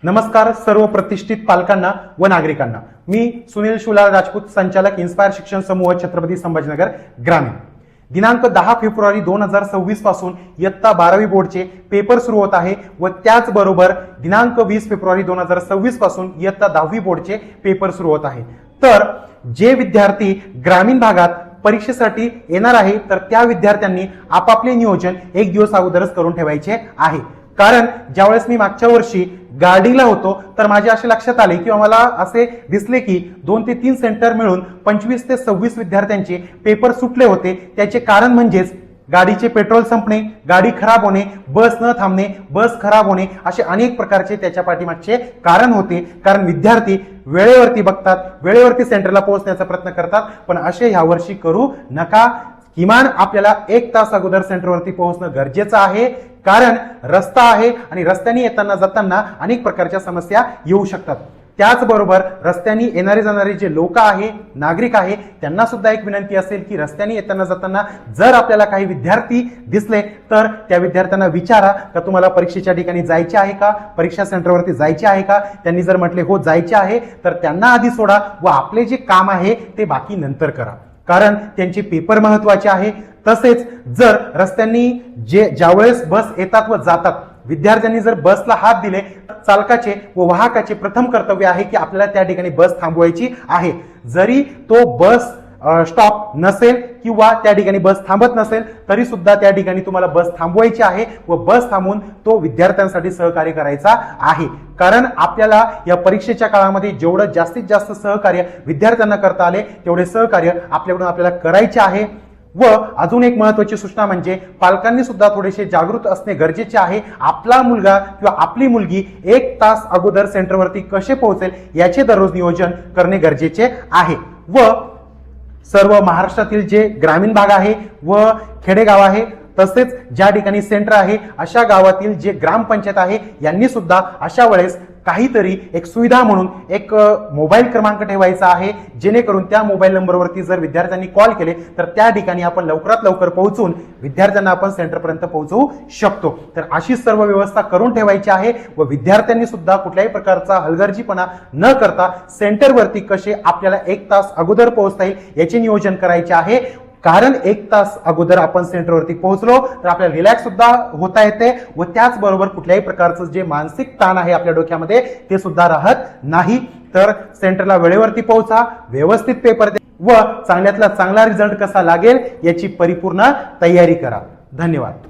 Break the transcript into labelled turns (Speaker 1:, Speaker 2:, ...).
Speaker 1: नमस्कार सर्व प्रतिष्ठित पालकांना व नागरिकांना। मी सुनील शुलाल राजपूत, संचालक इन्स्पायर शिक्षण समूह, छत्रपती संभाजीनगर ग्रामीण। दिनांक 10 फेब्रुवारी 2026 पासून इयत्ता 12वी बोर्डचे पेपर सुरू होत आहे व त्याचबरोबर दिनांक 20 फेब्रुवारी 2026 पासून इयत्ता 10वी बोर्डचे पेपर सुरू होत आहे। तर जे विद्यार्थी ग्रामीण भागात परीक्षेसाठी येणार आहे तर त्या विद्यार्थ्यांनी आपापले नियोजन एक दिवस अगोदरच करून ठेवायचे आहे। कारण ज्यावेळेस मी मागच्या वर्षी गाडीला होतो तर माझ्या असे लक्षात आले किंवा मला असे दिसले की 2 ते 3 सेंटर मिळून 25 ते 26 विद्यार्थ्यांचे पेपर सुटले होते। त्याचे कारण म्हणजेच गाडीचे पेट्रोल संपणे, गाडी खराब होणे, बस न थांबणे, बस खराब होणे, असे अनेक प्रकारचे त्याच्या पाठीमागचे कारण होते। कारण विद्यार्थी वेळेवरती बघतात, वेळेवरती सेंटरला पोहोचण्याचा प्रयत्न करतात, पण असे ह्या वर्षी करू नका। किमान आपल्याला 1 तास अगोदर सेंटरवरती पोहोचणं गरजेचं आहे। कारण रस्ता आहे आणि रस्त्याने येताना जाताना अनेक प्रकारच्या समस्या येऊ शकतात। त्याचबरोबर रस्त्याने येणारे जाणारे जे लोक आहे, नागरिक आहे, त्यांना सुद्धा एक विनंती असेल की रस्त्याने येताना जाताना जर आपल्याला काही विद्यार्थी दिसले तर त्या विद्यार्थ्यांना विचारा का तुम्हाला परीक्षेच्या ठिकाणी जायचे आहे का, परीक्षा सेंटरवरती जायचे आहे का। त्यांनी जर म्हटले हो जायचे आहे तर त्यांना आधी सोडा व आपले जे काम आहे ते बाकी नंतर करा। कारण त्यांचे पेपर महत्वाचे आहे। तसेच जर रस्त्यांनी ज्यावेळेस बस येतात व जातात, विद्यार्थ्यांनी जर बसला हात दिले, चालकाचे व वाहकाचे प्रथम कर्तव्य आहे की आपल्याला त्या ठिकाणी बस थांबवायची आहे। जरी तो बस स्टॉप नसेल किंवा त्या ठिकाणी बस थांबत नसेल तरी सुद्धा त्या ठिकाणी तुम्हाला बस थांबवायची आहे व बस थांबून तो विद्यार्थ्यांसाठी सहकार्य करायचा आहे। कारण आपल्याला या परीक्षेच्या काळामध्ये जेवढं जास्तीत जास्त सहकार्य विद्यार्थ्यांना करता आले तेवढे सहकार्य आपल्याकडून आपल्याला करायचे आहे। व अजून एक महत्त्वाची सूचना म्हणजे पालकांनी सुद्धा थोडेसे जागृत असणे गरजेचे आहे। आपला मुलगा किंवा आपली मुलगी 1 तास अगोदर सेंटरवरती कसे पोहोचेल याचे दररोज नियोजन करणे गरजेचे आहे। व सर्व महाराष्ट्रातील जे ग्रामीण भाग आहे व खेडेगाव आहे तसेच ज्या ठिकाणी सेंटर आहे अशा गावातील जे ग्रामपंचायत आहे यांनी सुद्धा अशा वेळेस काहीतरी एक सुविधा म्हणून एक मोबाईल क्रमांक ठेवायचा आहे, जेणेकरून त्या मोबाईल नंबरवरती जर विद्यार्थ्यांनी कॉल केले तर त्या ठिकाणी आपण लवकरात लवकर पोहोचून विद्यार्थ्यांना आपण सेंटरपर्यंत पोहोचवू शकतो। तर अशी सर्व व्यवस्था करून ठेवायची आहे व विद्यार्थ्यांनी सुद्धा कुठल्याही प्रकारचा हलगर्जीपणा न करता सेंटरवरती कसे आपल्याला 1 तास अगोदर पोहोचता येईल याचे नियोजन करायचे आहे। कारण 1 तास अगोदर आपण सेंटरवरती पोहोचलो तर आपल्याला रिलॅक्स सुद्धा होता येते व त्याचबरोबर कुठल्याही प्रकारचं जे मानसिक ताण आहे आपल्या डोक्यामध्ये ते सुद्धा राहत नाही। तर सेंटरला वेळेवरती पोहोचा, व्यवस्थित पेपर द्या व चांगल्यातला चांगला रिझल्ट कसा लागेल याची परिपूर्ण तयारी करा। धन्यवाद।